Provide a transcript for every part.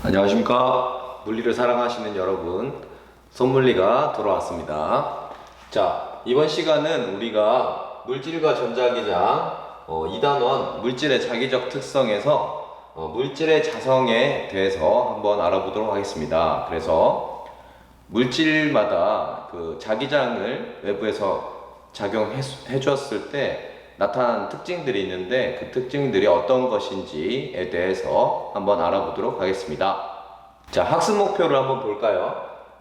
안녕하십니까. 물리를 사랑하시는 여러분, 손물리가 돌아왔습니다. 자, 이번 시간은 우리가 물질과 전자기장 2단원 물질의 자기적 특성에서 물질의 자성에 대해서 한번 알아보도록 하겠습니다. 그래서 물질마다 그 자기장을 외부에서 작용해 주었을 때 나타난 특징들이 있는데 그 특징들이 어떤 것인지에 대해서 한번 알아보도록 하겠습니다. 자, 학습 목표를 한번 볼까요?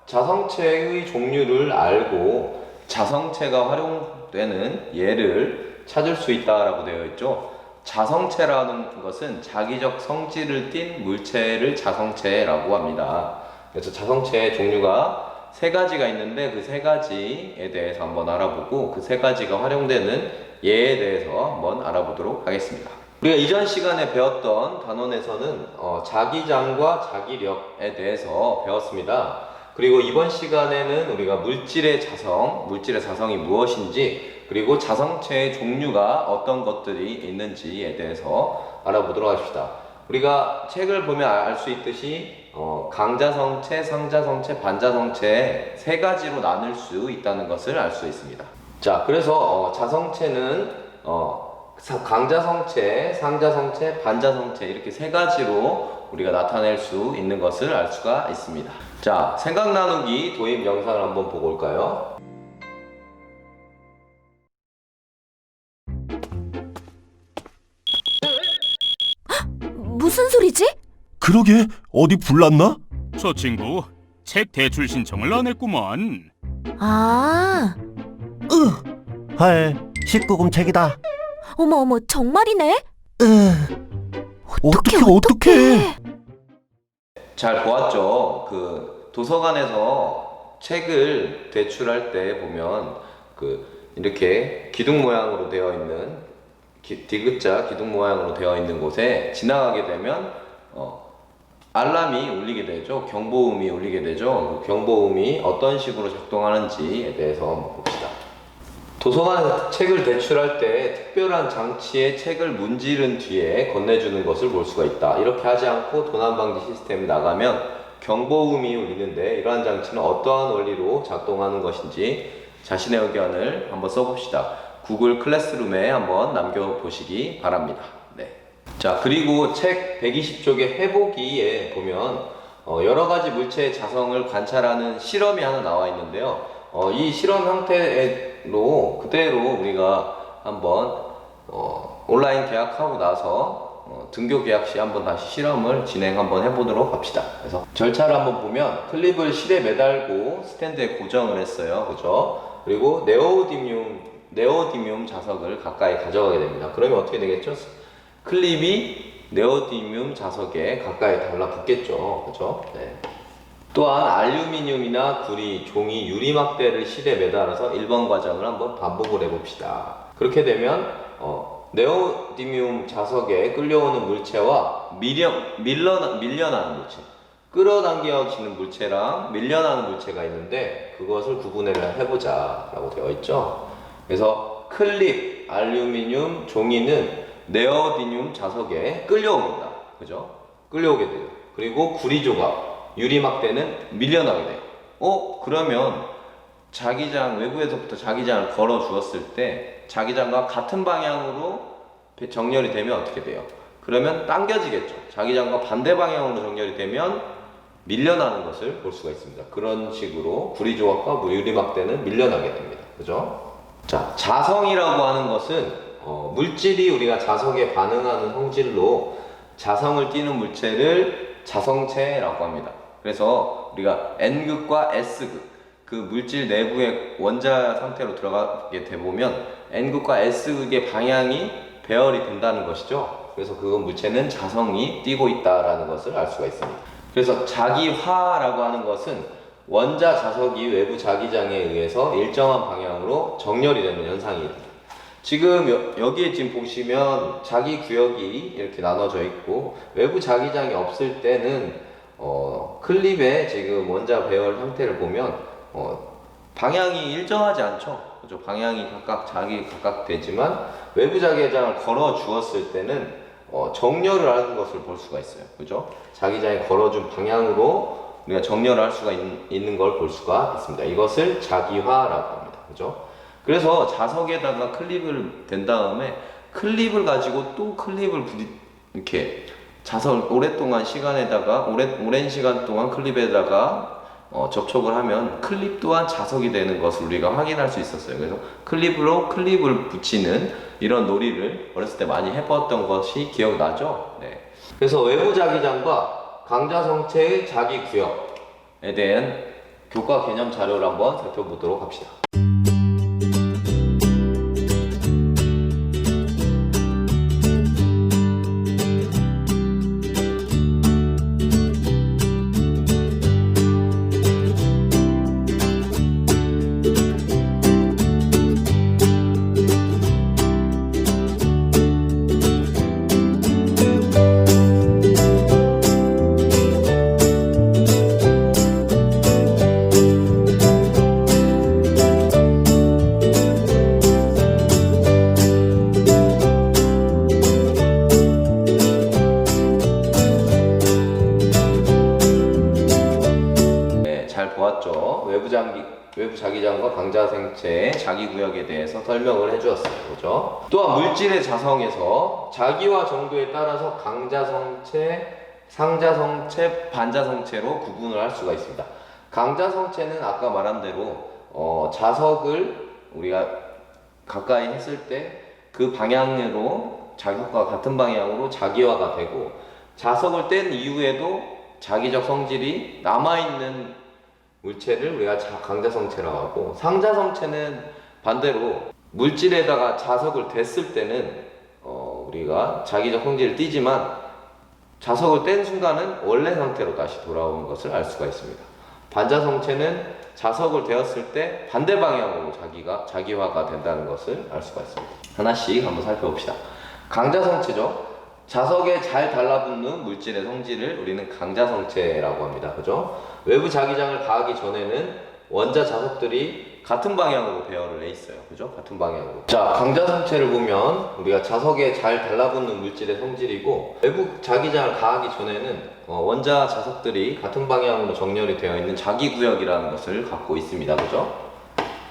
자성체의 종류를 알고 자성체가 활용되는 예를 찾을 수 있다라고 되어 있죠. 자성체라는 것은 자기적 성질을 띤 물체를 자성체라고 합니다. 그래서 자성체의 종류가 세 가지가 있는데 그 세 가지에 대해서 한번 알아보고 그 세 가지가 활용되는 예에 대해서 한번 알아보도록 하겠습니다. 우리가 이전 시간에 배웠던 단원에서는 자기장과 자기력에 대해서 배웠습니다. 그리고 이번 시간에는 우리가 물질의 자성이 무엇인지, 그리고 자성체의 종류가 어떤 것들이 있는지에 대해서 알아보도록 합시다. 우리가 책을 보면 알 수 있듯이 강자성체, 상자성체, 반자성체 세 가지로 나눌 수 있다는 것을 알 수 있습니다. 자, 그래서 자성체는 강자성체, 상자성체, 반자성체 이렇게 세 가지로 우리가 나타낼 수 있는 것을 알 수가 있습니다. 자, 생각 나누기 도입 영상을 한번 보고 올까요? 무슨 소리지? 그러게, 어디 불났나? 저 친구 책 대출 신청을 안 했구만. 아, 헐, 19금 책이다. 어머, 정말이네? 어떡해. 잘 보았죠? 그 도서관에서 책을 대출할 때 보면 이렇게 기둥 모양으로 되어 있는 D자 기둥 모양으로 되어 있는 곳에 지나가게 되면 알람이 울리게 되죠. 경보음이 울리게 되죠. 그 경보음이 어떤 식으로 작동하는지에 대해서 한번 봅시다. 도서관에서 책을 대출할 때 특별한 장치에 책을 문지른 뒤에 건네주는 것을 볼 수가 있다. 이렇게 하지 않고 도난방지 시스템이 나가면 경보음이 울리는데 이러한 장치는 어떠한 원리로 작동하는 것인지 자신의 의견을 한번 써봅시다. 구글 클래스룸에 한번 남겨보시기 바랍니다. 네. 자, 그리고 책 120쪽의 해보기에 보면 여러 가지 물체의 자성을 관찰하는 실험이 하나 나와 있는데요. 이 실험 형태로 그대로 우리가 한번 온라인 계약하고 나서 등교 계약 시 한번 다시 실험을 진행 한번 해보도록 합시다. 그래서 절차를 한번 보면 클립을 실에 매달고 스탠드에 고정을 했어요. 그죠? 그리고 네오디뮴 자석을 가까이 가져가게 됩니다. 그러면 어떻게 되겠죠? 클립이 네오디뮴 자석에 가까이 달라붙겠죠. 그죠? 네. 또한 알루미늄이나 구리, 종이, 유리막대를 실에 매달아서 1번 과정을 한번 반복을 해봅시다. 그렇게 되면 네오디뮴 자석에 끌려오는 물체와 밀려나는 물체, 끌어당겨지는 물체랑 밀려나는 물체가 있는데 그것을 구분을 해보자 라고 되어 있죠. 그래서 클립, 알루미늄, 종이는 네오디뮴 자석에 끌려옵니다. 그죠? 끌려오게 돼요. 그리고 구리 조각, 유리막대는 밀려나게 돼요. 그러면 외부에서부터 자기장을 걸어 주었을 때 자기장과 같은 방향으로 정렬이 되면 어떻게 돼요? 그러면 당겨지겠죠. 자기장과 반대 방향으로 정렬이 되면 밀려나는 것을 볼 수가 있습니다. 그런 식으로 구리 조각과 유리막대는 밀려나게 됩니다. 그죠? 자, 자성이라고 하는 것은 물질이 우리가 자석에 반응하는 성질로 자성을 띠는 물체를 자성체라고 합니다. 그래서 우리가 N극과 S극, 그 물질 내부의 원자 상태로 들어가게 되보면 N극과 S극의 방향이 배열이 된다는 것이죠. 그래서 그 물체는 자성이 띠고 있다라는 것을 알 수가 있습니다. 그래서 자기화라고 하는 것은 원자 자석이 외부 자기장에 의해서 일정한 방향으로 정렬이 되는 현상입니다. 지금 여기에 지금 보시면 자기 구역이 이렇게 나눠져 있고 외부 자기장이 없을 때는 클립의 지금 원자 배열 형태를 보면 방향이 일정하지 않죠. 그죠? 방향이 각각 되지만 외부 자기장을 걸어 주었을 때는 정렬을 하는 것을 볼 수가 있어요. 그죠? 자기장이 걸어준 방향으로 우리가 정렬을 할 수가 있는 걸 볼 수가 있습니다. 이것을 자기화라고 합니다. 그죠? 그래서 자석에다가 클립을 댄 다음에 클립을 가지고 또 클립을 이렇게 자석을 오랫동안 오랜 시간 동안 클립에다가 접촉을 하면 클립 또한 자석이 되는 것을 우리가 확인할 수 있었어요. 그래서 클립으로 클립을 붙이는 이런 놀이를 어렸을 때 많이 해봤던 것이 기억나죠? 네. 그래서 외부 자기장과 강자성체의 자기구역에 대한 교과 개념 자료를 한번 살펴보도록 합시다. 보았죠. 외부 자기장과 강자성체의 자기구역에 대해서 설명을 해주었어요. 그죠? 또한 물질의 자성에서 자기화 정도에 따라서 강자성체, 상자성체, 반자성체로 구분을 할 수가 있습니다. 강자성체는 아까 말한 대로 자석을 우리가 가까이 했을 때 그 방향으로 자석과 같은 방향으로 자기화가 되고, 자석을 뗀 이후에도 자기적 성질이 남아있는 물체를 우리가 강자성체라고 하고, 상자성체는 반대로 물질에다가 자석을 댔을 때는 우리가 자기적 성질을 띠지만 자석을 뗀 순간은 원래 상태로 다시 돌아오는 것을 알 수가 있습니다. 반자성체는 자석을 대었을 때 반대 방향으로 자기화가 된다는 것을 알 수가 있습니다. 하나씩 한번 살펴봅시다. 강자성체죠. 자석에 잘 달라붙는 물질의 성질을 우리는 강자성체라고 합니다. 그죠? 외부 자기장을 가하기 전에는 원자 자석들이 같은 방향으로 배열을 해 있어요. 그죠? 같은 방향으로. 자, 강자성체를 보면 우리가 자석에 잘 달라붙는 물질의 성질이고, 외부 자기장을 가하기 전에는 원자 자석들이 같은 방향으로 정렬이 되어 있는 자기구역이라는 것을 갖고 있습니다. 그죠?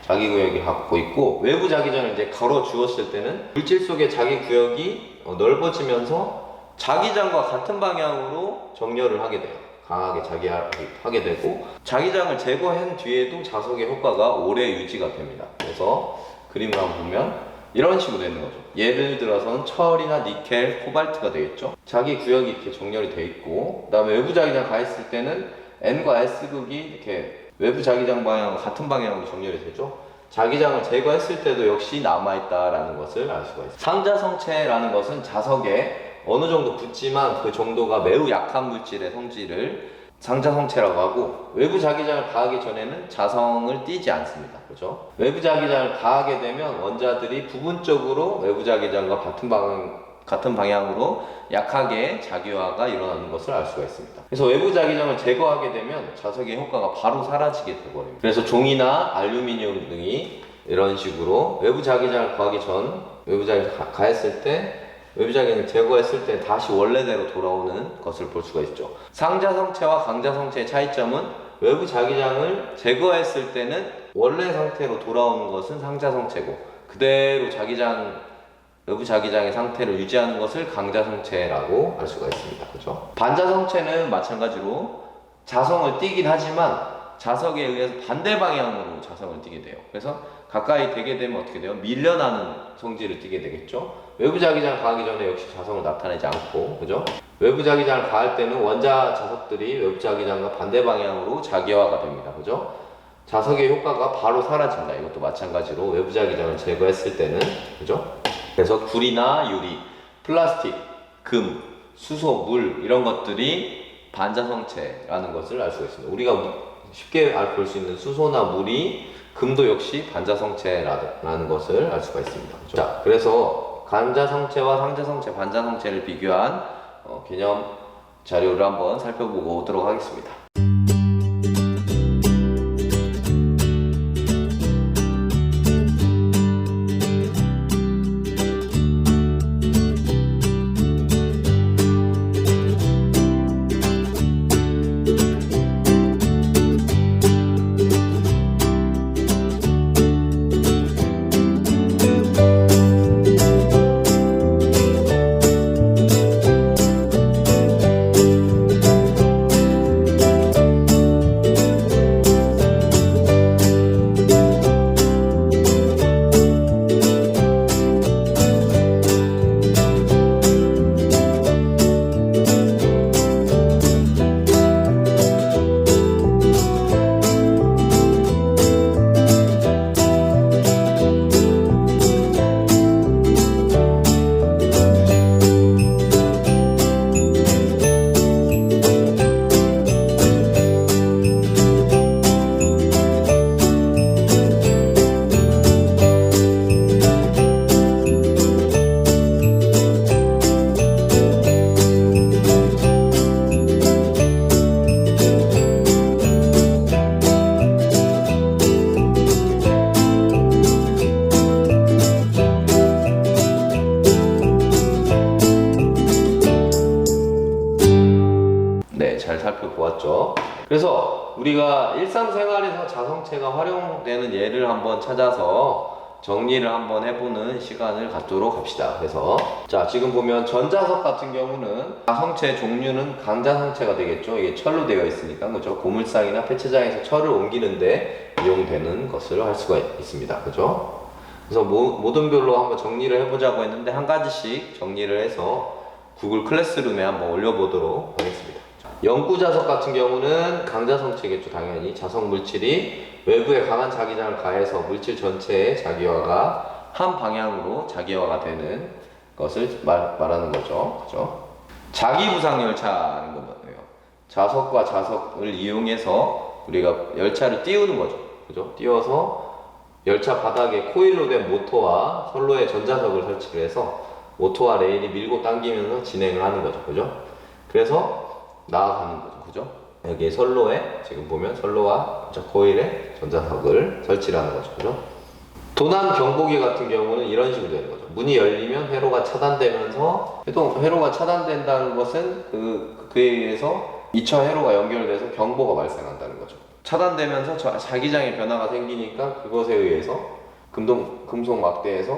자기구역이 갖고 있고, 외부 자기장을 이제 걸어 주었을 때는 물질 속의 자기구역이 넓어지면서 자기장과 같은 방향으로 정렬을 하게 돼요. 강하게 자기하게 되고, 자기장을 제거한 뒤에도 자석의 효과가 오래 유지가 됩니다. 그래서 그림을 한번 보면 이런 식으로 되는 거죠. 예를 들어서는 철이나 니켈, 코발트가 되겠죠. 자기 구역이 이렇게 정렬이 되어 있고, 그 다음에 외부 자기장 가했을 때는 N과 S극이 이렇게 외부 자기장 방향과 같은 방향으로 정렬이 되죠. 자기장을 제거했을 때도 역시 남아있다라는 것을 알 수가 있습니다. 상자성체라는 것은 자석에 어느 정도 붙지만 그 정도가 매우 약한 물질의 성질을 상자성체라고 하고, 외부 자기장을 가하기 전에는 자성을 띠지 않습니다. 그죠? 외부 자기장을 가하게 되면 원자들이 부분적으로 외부 자기장과 같은 방향으로 약하게 자기화가 일어나는 것을 알 수가 있습니다. 그래서 외부 자기장을 제거하게 되면 자석의 효과가 바로 사라지게 되어버립니다. 그래서 종이나 알루미늄 등이 이런 식으로 외부 자기장을 외부 자기장을 가했을 때, 외부 자기장을 제거했을 때 다시 원래대로 돌아오는 것을 볼 수가 있죠. 상자성체와 강자성체의 차이점은 외부 자기장을 제거했을 때는 원래 상태로 돌아오는 것은 상자성체고, 그대로 외부 자기장의 상태를 유지하는 것을 강자성체라고 알 수가 있습니다. 그죠? 반자성체는 마찬가지로 자성을 띠긴 하지만 자석에 의해서 반대 방향으로 자성을 띠게 돼요. 그래서 가까이 되게 되면 어떻게 돼요? 밀려나는 성질을 띠게 되겠죠? 외부 자기장을 가하기 전에 역시 자성을 나타내지 않고, 그죠? 외부 자기장을 가할 때는 원자 자석들이 외부 자기장과 반대 방향으로 자기화가 됩니다. 그죠? 자석의 효과가 바로 사라집니다. 이것도 마찬가지로 외부 자기장을 제거했을 때는, 그죠? 그래서 구리나 유리, 플라스틱, 금, 수소, 물 이런 것들이 반자성체라는 것을 알 수가 있습니다. 우리가 쉽게 볼 수 있는 수소나 물이, 금도 역시 반자성체라는 것을 알 수가 있습니다. 그렇죠? 자, 그래서 강자성체와 상자성체, 반자성체를 비교한 개념 자료를 한번 살펴보고 오도록 하겠습니다. 그래서 우리가 일상생활에서 자성체가 활용되는 예를 한번 찾아서 정리를 한번 해보는 시간을 갖도록 합시다. 그래서 자, 지금 보면 전자석 같은 경우는 자성체 종류는 강자성체가 되겠죠. 이게 철로 되어 있으니까, 그죠? 고물상이나 폐체장에서 철을 옮기는데 이용되는 것을 할 수가 있습니다. 그죠? 그래서 모든 별로 한번 정리를 해보자고 했는데 한 가지씩 정리를 해서 구글 클래스룸에 한번 올려보도록 하겠습니다. 영구자석 같은 경우는 강자성체겠죠. 당연히 자석 물질이 외부에 강한 자기장을 가해서 물질 전체의 자기화가 한 방향으로 자기화가 되는 것을 말하는 거죠. 그죠? 자기부상열차라는 건 뭐예요? 자석과 자석을 이용해서 우리가 열차를 띄우는 거죠. 그죠? 띄워서 열차 바닥에 코일로 된 모터와 선로에 전자석을 설치를 해서 모터와 레일이 밀고 당기면서 진행을 하는 거죠. 그죠? 그래서 나아가는 거죠. 그죠? 여기 선로에 지금 보면 선로와 코일에 전자석을 설치를 하는 거죠. 그죠? 도난 경보기 같은 경우는 이런 식으로 되는 거죠. 문이 열리면 회로가 차단되면서 회로가 차단된다는 것은 그에 의해서 2차 회로가 연결돼서 경보가 발생한다는 거죠. 차단되면서 자기장의 변화가 생기니까 그것에 의해서 금속 막대에서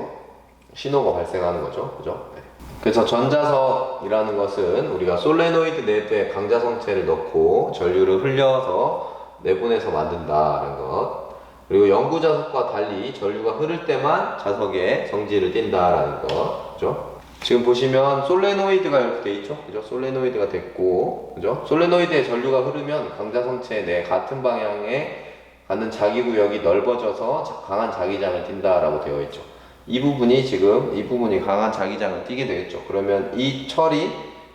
신호가 발생하는 거죠. 그죠? 네. 그래서 전자석이라는 것은 우리가 솔레노이드 내부에 강자성체를 넣고 전류를 흘려서 내보내서 만든다는 것. 그리고 영구자석과 달리 전류가 흐를 때만 자석에 성질을 띈다라는 것. 그죠? 지금 보시면 솔레노이드가 이렇게 돼 있죠? 그죠? 솔레노이드가 됐고, 그죠? 솔레노이드에 전류가 흐르면 강자성체 내 같은 방향에 가는 자기구역이 넓어져서 강한 자기장을 띈다라고 되어 있죠. 이 부분이 강한 자기장을 띠게 되겠죠. 그러면 이 철이,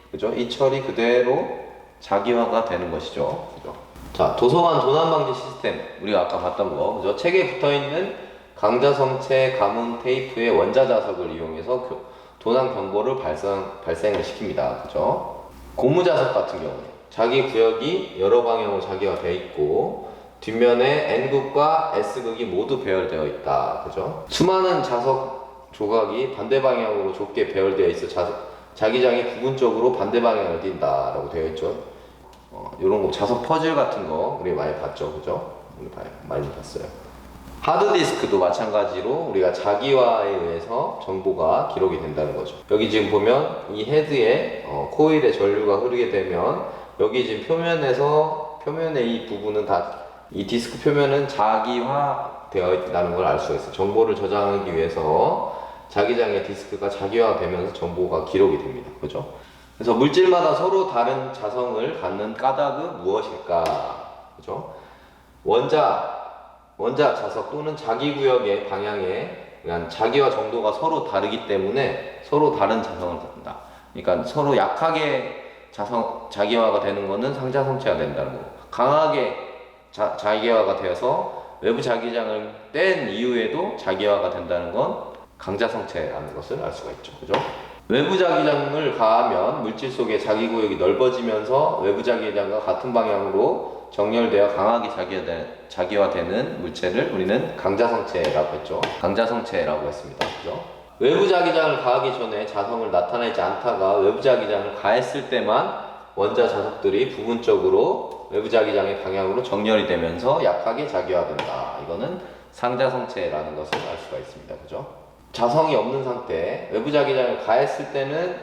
그죠? 이 철이 그대로 자기화가 되는 것이죠. 그죠? 자, 도서관 도난 방지 시스템. 우리가 아까 봤던 거, 그죠? 책에 붙어 있는 강자성체 가문 테이프의 원자 자석을 이용해서 도난 경보를 발생을 시킵니다. 그죠? 고무자석 같은 경우, 자기 구역이 여러 방향으로 자기화되어 있고, 뒷면에 N극과 S극이 모두 배열되어 있다. 그죠? 수많은 자석 조각이 반대 방향으로 좁게 배열되어 있어 자기장이 부분적으로 반대 방향을 띈다 라고 되어 있죠. 이런 거 자석 퍼즐 같은 거 우리 많이 봤죠. 그죠? 우리 많이 봤어요. 하드디스크도 마찬가지로 우리가 자기화에 의해서 정보가 기록이 된다는 거죠. 여기 지금 보면 이 헤드에 코일에 전류가 흐르게 되면 여기 지금 표면의 이 부분은 이 디스크 표면은 자기화되어 있다는 걸 알 수가 있어요. 정보를 저장하기 위해서 자기장의 디스크가 자기화되면서 정보가 기록이 됩니다. 그죠? 그래서 물질마다 서로 다른 자성을 갖는 까닭은 무엇일까? 그죠? 원자 자석 또는 자기구역의 방향에 그러니까 자기화 정도가 서로 다르기 때문에 서로 다른 자성을 갖는다. 그러니까 서로 약하게 자기화가 되는 거는 상자성체가 된다는 거고, 강하게 자기화가 되어서 외부 자기장을 뗀 이후에도 자기화가 된다는 건 강자성체라는 것을 알 수가 있죠. 그죠? 외부 자기장을 가하면 물질 속의 자기구역이 넓어지면서 외부 자기장과 같은 방향으로 정렬되어 강하게 자기화되는 물체를 우리는 강자성체라고 했죠. 강자성체라고 했습니다. 그죠? 외부 자기장을 가하기 전에 자성을 나타내지 않다가 외부 자기장을 가했을 때만 원자 자석들이 부분적으로 외부 자기장의 방향으로 정렬이 되면서 약하게 자기화된다. 이거는 상자성체라는 것을 알 수가 있습니다. 그죠? 자성이 없는 상태, 외부 자기장을 가했을 때는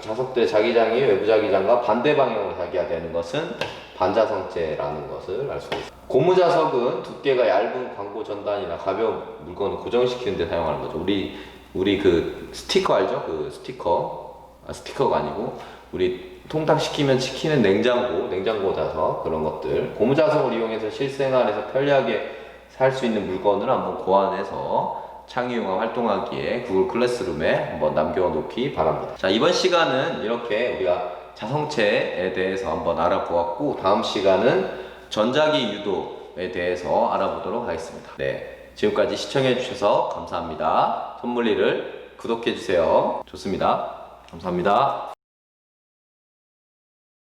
자석들의 자기장이 외부 자기장과 반대 방향으로 자기화되는 것은 반자성체라는 것을 알 수가 있습니다. 고무자석은 두께가 얇은 광고 전단이나 가벼운 물건을 고정시키는 데 사용하는 거죠. 우리 그 스티커 알죠? 그 스티커가 아니고 우리 통탁시키면 시키는 냉장고 자석, 그런 것들. 고무자석을 이용해서 실생활에서 편리하게 살 수 있는 물건을 한번 고안해서 창의용화 활동하기에 구글 클래스룸에 한번 남겨놓기 바랍니다. 자, 이번 시간은 이렇게 우리가 자성체에 대해서 한번 알아보았고, 다음 시간은 전자기 유도에 대해서 알아보도록 하겠습니다. 네, 지금까지 시청해주셔서 감사합니다. 손물리를 구독해주세요. 좋습니다. 감사합니다.